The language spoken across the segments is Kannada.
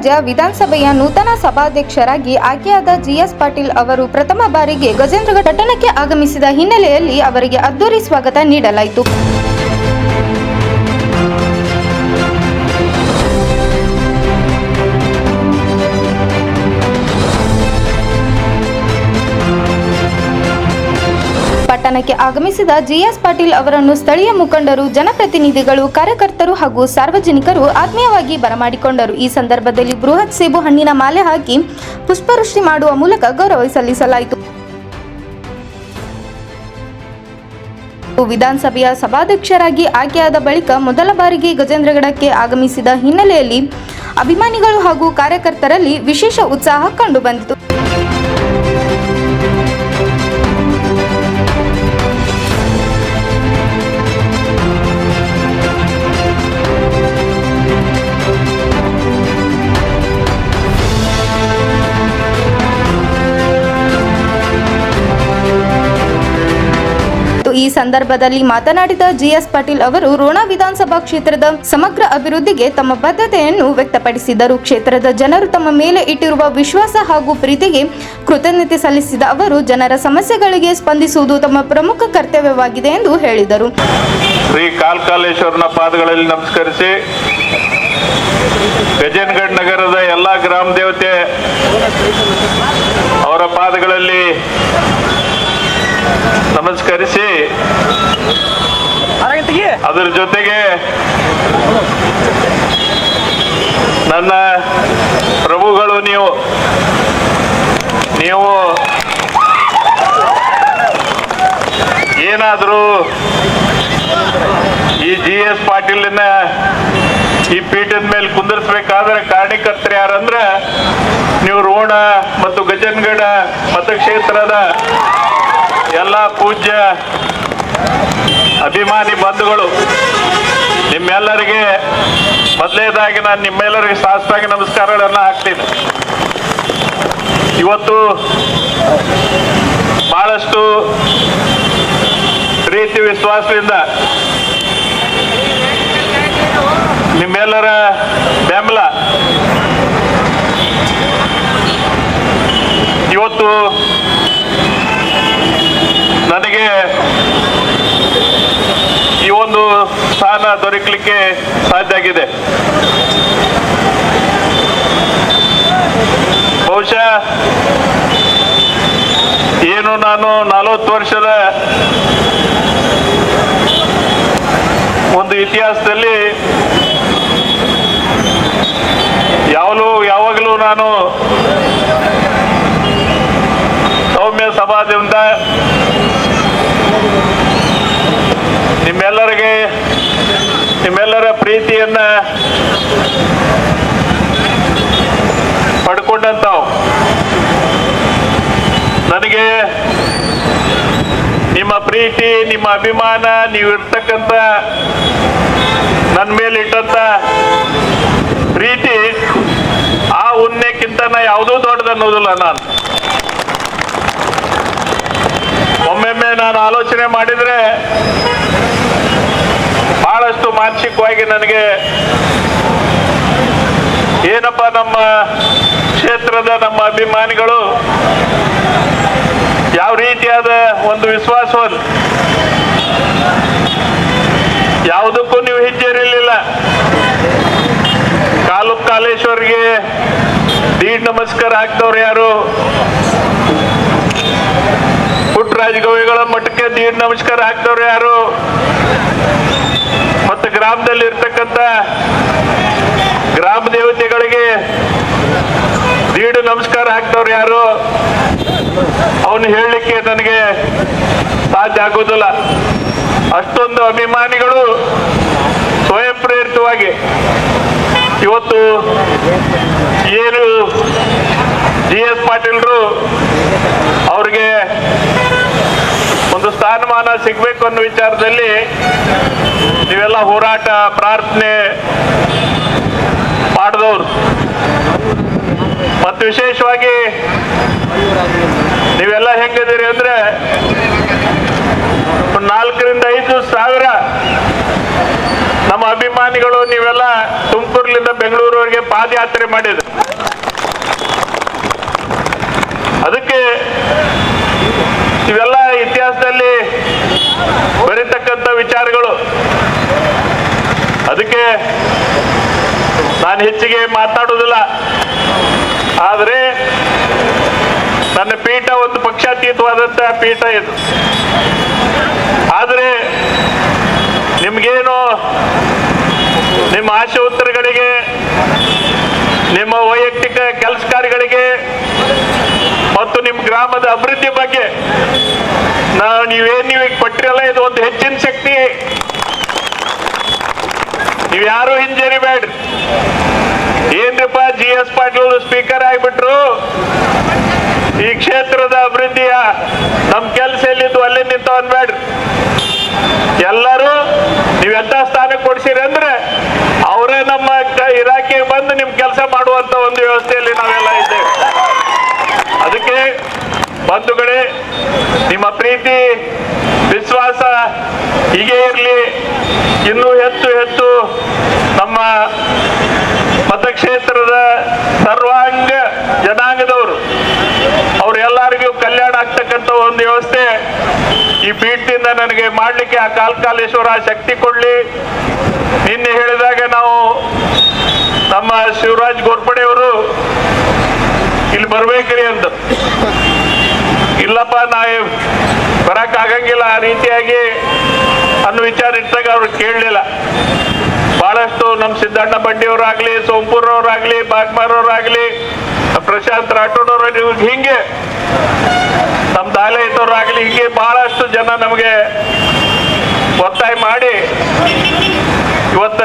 ರಾಜ್ಯ ವಿಧಾನಸಭೆಯ ನೂತನ ಸಭಾಧ್ಯಕ್ಷರಾಗಿ ಆಯ್ಕೆಯಾದ ಜಿಎಸ್ ಪಾಟೀಲ್ ಅವರು ಪ್ರಥಮ ಬಾರಿಗೆ ಗಜೇಂದ್ರಗಡ ಪಟ್ಟಣಕ್ಕೆ ಆಗಮಿಸಿದ ಹಿನ್ನೆಲೆಯಲ್ಲಿ ಅವರಿಗೆ ಅದ್ದೂರಿ ಸ್ವಾಗತ ನೀಡಲಾಯಿತು. ಪಟ್ಟಣಕ್ಕೆ ಆಗಮಿಸಿದ ಜಿಎಸ್ ಪಾಟೀಲ್ ಅವರನ್ನು ಸ್ಥಳೀಯ ಮುಖಂಡರು, ಜನಪ್ರತಿನಿಧಿಗಳು, ಕಾರ್ಯಕರ್ತರು ಹಾಗೂ ಸಾರ್ವಜನಿಕರು ಆತ್ಮೀಯವಾಗಿ ಬರಮಾಡಿಕೊಂಡರು. ಈ ಸಂದರ್ಭದಲ್ಲಿ ಬೃಹತ್ ಸೇಬು ಹಣ್ಣಿನ ಮಾಲೆ ಹಾಕಿ ಪುಷ್ಪವೃಷ್ಟಿ ಮಾಡುವ ಮೂಲಕ ಗೌರವ ಸಲ್ಲಿಸಲಾಯಿತು. ವಿಧಾನಸಭೆಯ ಸಭಾಧ್ಯಕ್ಷರಾಗಿ ಆಯ್ಕೆಯಾದ ಬಳಿಕ ಮೊದಲ ಬಾರಿಗೆ ಗಜೇಂದ್ರಗಡಕ್ಕೆ ಆಗಮಿಸಿದ ಹಿನ್ನೆಲೆಯಲ್ಲಿ ಅಭಿಮಾನಿಗಳು ಹಾಗೂ ಕಾರ್ಯಕರ್ತರಲ್ಲಿ ವಿಶೇಷ ಉತ್ಸಾಹ ಕಂಡುಬಂದಿತು. ಈ ಸಂದರ್ಭದಲ್ಲಿ ಮಾತನಾಡಿದ ಜಿಎಸ್ ಪಾಟೀಲ್ ಅವರು ರೋಣ ವಿಧಾನಸಭಾ ಕ್ಷೇತ್ರದ ಸಮಗ್ರ ಅಭಿವೃದ್ಧಿಗೆ ತಮ್ಮ ಬದ್ಧತೆಯನ್ನು ವ್ಯಕ್ತಪಡಿಸಿದರು. ಕ್ಷೇತ್ರದ ಜನರು ತಮ್ಮ ಮೇಲೆ ಇಟ್ಟಿರುವ ವಿಶ್ವಾಸ ಹಾಗೂ ಪ್ರೀತಿಗೆ ಕೃತಜ್ಞತೆ ಸಲ್ಲಿಸಿದ ಅವರು ಜನರ ಸಮಸ್ಯೆಗಳಿಗೆ ಸ್ಪಂದಿಸುವುದು ತಮ್ಮ ಪ್ರಮುಖ ಕರ್ತವ್ಯವಾಗಿದೆ ಎಂದು ಹೇಳಿದರು. ಶ್ರೀ ಕಾಲೇಶ್ವರನ ಪಾದಗಳಲ್ಲಿ ನಮಸ್ಕರಿಸಿ ಗಜೇಂದ್ರಗಡ ನಗರದ ಎಲ್ಲ ಗ್ರಾಮ ದೇವತೆ ಅವರ ಪಾದಗಳಲ್ಲಿ ನಮಸ್ಕರಿಸಿ ಅದರ ಜೊತೆಗೆ ನನ್ನ ಪ್ರಭುಗಳು ನೀವು ಏನಾದರೂ ಈ ಜಿಎಸ್ ಪಾಟೀಲಿನ ಈ ಪೀಠದ ಮೇಲೆ ಕುಂದಿರ್ಸ್ಬೇಕಾದ್ರೆ ಕಾರಣಕರ್ತರು ಯಾರಂದ್ರೆ ನೀವು ರೋಣ ಮತ್ತು ಗಜೇಂದ್ರಗಡ ಮತಕ್ಷೇತ್ರದ ಎಲ್ಲ ಪೂಜ್ಯ ಅಭಿಮಾನಿ ಬಂಧುಗಳು, ನಿಮ್ಮೆಲ್ಲರಿಗೆ ಮೊದಲನೇದಾಗಿ ನಾನು ನಿಮ್ಮೆಲ್ಲರಿಗೆ ಸಾಷ್ಟಾಂಗ ನಮಸ್ಕಾರಗಳನ್ನು ಹಾಕ್ತೀನಿ. ಇವತ್ತು ಬಹಳಷ್ಟು ಪ್ರೀತಿ ವಿಶ್ವಾಸದಿಂದ ನಿಮ್ಮೆಲ್ಲರ ಬೆಂಬಲ ಇವತ್ತು ನನಗೆ ಈ ಒಂದು ಸ್ಥಾನ ದೊರಕಲಿಕ್ಕೆ ಸಾಧ್ಯ ಆಗಿದೆ. ಬಹುಶಃ ಏನು ನಾನು 40 ವರ್ಷದ ಒಂದು ಇತಿಹಾಸದಲ್ಲಿ ಯಾವಾಗಲೂ ನಾನು ಸೌಮ್ಯ ಸಮಾಜದಿಂದ ನಿಮ್ಮೆಲ್ಲರ ಪ್ರೀತಿಯನ್ನ ಪಡ್ಕೊಂಡಂತಾವ್ ನನಗೆ ನಿಮ್ಮ ಪ್ರೀತಿ, ನಿಮ್ಮ ಅಭಿಮಾನ, ನೀವು ಇರ್ತಕ್ಕಂಥ ನನ್ನ ಮೇಲೆ ಇಟ್ಟಂತ ಪ್ರೀತಿ ಆ ಉನ್ನೆಕ್ಕಿಂತ ಯಾವುದೂ ದೊಡ್ಡದನ್ನೋದಿಲ್ಲ. ಒಮ್ಮೊಮ್ಮೆ ನಾನು ಆಲೋಚನೆ ಮಾಡಿದ್ರೆ ಬಹಳಷ್ಟು ಮಾನಸಿಕವಾಗಿ ನನಗೆ ಏನಪ್ಪ ನಮ್ಮ ಕ್ಷೇತ್ರದ ನಮ್ಮ ಅಭಿಮಾನಿಗಳು ಯಾವ ರೀತಿಯಾದ ಒಂದು ವಿಶ್ವಾಸವನ್ನು ಯಾವುದಕ್ಕೂ ನೀವು ಹಿಂಜರಿಲಿಲ್ಲ. ಕಾಲೇಶ್ವರ್ಗೆ ದೀಡ್ ನಮಸ್ಕಾರ ಹಾಕ್ದವ್ರು ಯಾರು? ಪುಟ್ಟರಾಜ ಗವಿಗಳ ಮಠಕ್ಕೆ ದೀಡ್ ನಮಸ್ಕಾರ ಹಾಕ್ದವ್ರು ಯಾರು? ಮತ್ತು ಗ್ರಾಮದಲ್ಲಿ ಇರ್ತಕ್ಕಂಥ ಗ್ರಾಮ ದೇವತೆಗಳಿಗೆ ದೀಡ್ ನಮಸ್ಕಾರ ಹಾಕ್ದವ್ರು ಯಾರು? ಅವನು ಹೇಳಲಿಕ್ಕೆ ನನಗೆ ಸಾಧ್ಯ ಆಗೋದಿಲ್ಲ. ಅಷ್ಟೊಂದು ಅಭಿಮಾನಿಗಳು ಸ್ವಯಂ ಪ್ರೇರಿತವಾಗಿ ಇವತ್ತು ಏನು ಜಿಎಸ್ ಪಾಟೀಲ್ರು ಅವ್ರಿಗೆ ಒಂದು ಸ್ಥಾನಮಾನ ಸಿಗಬೇಕು ಅನ್ನೋ ವಿಚಾರದಲ್ಲಿ ನೀವೆಲ್ಲ ಹೋರಾಟ ಪ್ರಾರ್ಥನೆ ಮಾಡಿದವರು. ಮತ್ತು ವಿಶೇಷವಾಗಿ ನೀವೆಲ್ಲ ಹೆಂಗಿದ್ದೀರಿ ಅಂದ್ರೆ 4,000 ರಿಂದ 5,000 ನಮ್ಮ ಅಭಿಮಾನಿಗಳು ನೀವೆಲ್ಲ ತುಮಕೂರಿನಿಂದ ಬೆಂಗಳೂರುವರೆಗೆ ಪಾದಯಾತ್ರೆ ಮಾಡಿದ್ರು. ಅದಕ್ಕೆ ಇವೆಲ್ಲ ಇತಿಹಾಸದಲ್ಲಿ ಬರೀತಕ್ಕಂಥ ವಿಚಾರಗಳು. ಅದಕ್ಕೆ ನಾನು ಹೆಚ್ಚಿಗೆ ಮಾತಾಡುವುದಿಲ್ಲ. ಆದರೆ ನನ್ನ ಪೀಠ ಒಂದು ಪಕ್ಷಾತೀತವಾದಂಥ ಪೀಠ ಇದು. ಆದರೆ ನಿಮ್ಗೇನು ನಿಮ್ಮ ಆಶೆ ಉತ್ತರಗಳಿಗೆ, ನಿಮ್ಮ ವೈಯಕ್ತಿಕ ಕೆಲಸ ಕಾರ್ಯಗಳಿಗೆ ಮತ್ತು ನಿಮ್ಮ ಗ್ರಾಮದ ಅಭಿವೃದ್ಧಿ ಬಗ್ಗೆ ನೀವೀಗ ಕೊಟ್ಟಿರಲ್ಲ, ಇದು ಒಂದು ಹೆಚ್ಚಿನ ಶಕ್ತಿ. ನೀವ್ಯಾರು ಹಿಂಜರಿಬೇಡ್ರಿ. ಏನ್ರಿಪ್ಪ GS ಪಾಟೀಲ್ ಸ್ಪೀಕರ್ ಆಗಿಬಿಟ್ರು, ಈ ಕ್ಷೇತ್ರದ ಅಭಿವೃದ್ಧಿಯ ನಮ್ಮ ಕೆಲಸ ಎಲ್ಲಿದ್ದು ಅಲ್ಲೇ ನಿಂತು ಅನ್ಬೇಡ್ರಿ. ಎಲ್ಲರೂ ನೀವೆಂತ ಸ್ಥಾನಕ್ಕೆ ಕೊಡ್ಸಿರಿ ಅಂದ್ರೆ ಅವರೇ ನಮ್ಮ ಇಲಾಖೆಗೆ ಬಂದು ನಿಮ್ ಕೆಲಸ ಮಾಡುವಂತ ಒಂದು ವ್ಯವಸ್ಥೆಯಲ್ಲಿ ನಾವೆಲ್ಲ ಇದ್ದೇವೆ. ಅದಕ್ಕೆ ಬಂಧುಗಳೇ, ನಿಮ್ಮ ಪ್ರೀತಿ ವಿಶ್ವಾಸ ಹೀಗೆ ಇರಲಿ. ಇನ್ನೂ ಹೆಚ್ಚು ಹೆಚ್ಚು ನಮ್ಮ ಮತಕ್ಷೇತ್ರದ ಸರ್ವಾಂಗ ಜನಾಂಗದವರು ಅವರೆಲ್ಲರಿಗೂ ಕಲ್ಯಾಣ ಆಗ್ತಕ್ಕಂಥ ಒಂದು ವ್ಯವಸ್ಥೆ ಈ ಪೀಠದಿಂದ ನನಗೆ ಮಾಡಲಿಕ್ಕೆ ಆ ಕಾಲೇಶ್ವರ ಶಕ್ತಿ ಕೊಡ್ಲಿ. ನಿನ್ನೆ ಹೇಳಿದಾಗ ನಾವು ನಮ್ಮ ಶಿವರಾಜ್ ಗೋರ್ಪಡೆ ಅವರು ಇಲ್ಲಿ ಬರ್ಬೇಕ್ರಿ ಅಂತ, ಇಲ್ಲಪ್ಪ ನಾ ಬರಕ್ ಆಗಂಗಿಲ್ಲ ಆ ರೀತಿಯಾಗಿ ಅನ್ನೋ ವಿಚಾರ ಇಟ್ಟಾಗ ಅವ್ರು ಕೇಳಲಿಲ್ಲ. ಬಹಳಷ್ಟು ನಮ್ಮ ಸಿದ್ದಣ್ಣ ಬಂಡಿಯವರಾಗ್ಲಿ, ಸೋಂಪುರವರಾಗ್ಲಿ, ಬಾಗ್ಮಾರವರಾಗ್ಲಿ, ಪ್ರಶಾಂತ್ ರಾಠೋಡವ್ರು, ಹಿಂಗೆ ನಮ್ಮ ದಾಲೈತವ್ರಾಗ್ಲಿ, ಹೀಗೆ ಬಹಳಷ್ಟು ಜನ ನಮಗೆ ಒತ್ತಾಯ ಮಾಡಿ ಇವತ್ತ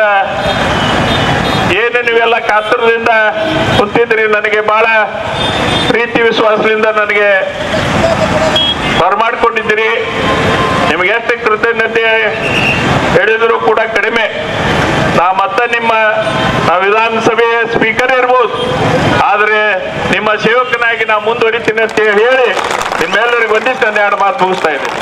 ಏನು ನೀವೆಲ್ಲ ಕಾತರದಿಂದ ಕುಂತಿದ್ರಿ, ನನಗೆ ಬಹಳ ಪ್ರೀತಿ ವಿಶ್ವಾಸದಿಂದ ನನಗೆ ಬರಮಾಡ್ಕೊಂಡಿದ್ದೀರಿ. ನಿಮಗೆ ಎಷ್ಟು ಕೃತಜ್ಞತೆ ಹೇಳಿದ್ರು ಕೂಡ ಕಡಿಮೆ. ಮತ್ತೆ ನಿಮ್ಮ ವಿಧಾನಸಭೆಯ ಸ್ಪೀಕರ್ ಇರ್ಬೋದು, ಆದರೆ ನಿಮ್ಮ ಸೇವಕನಾಗಿ ನಾ ಮುಂದುವರಿತೀನಿ ಅಂತ ಹೇಳಿ ನಿಮ್ಮೆಲ್ಲರಿಗೂ ಒಂದಿಷ್ಟು 2 ಮಾತು ಮುಗಿಸ್ತಾ ಇದ್ದೀನಿ.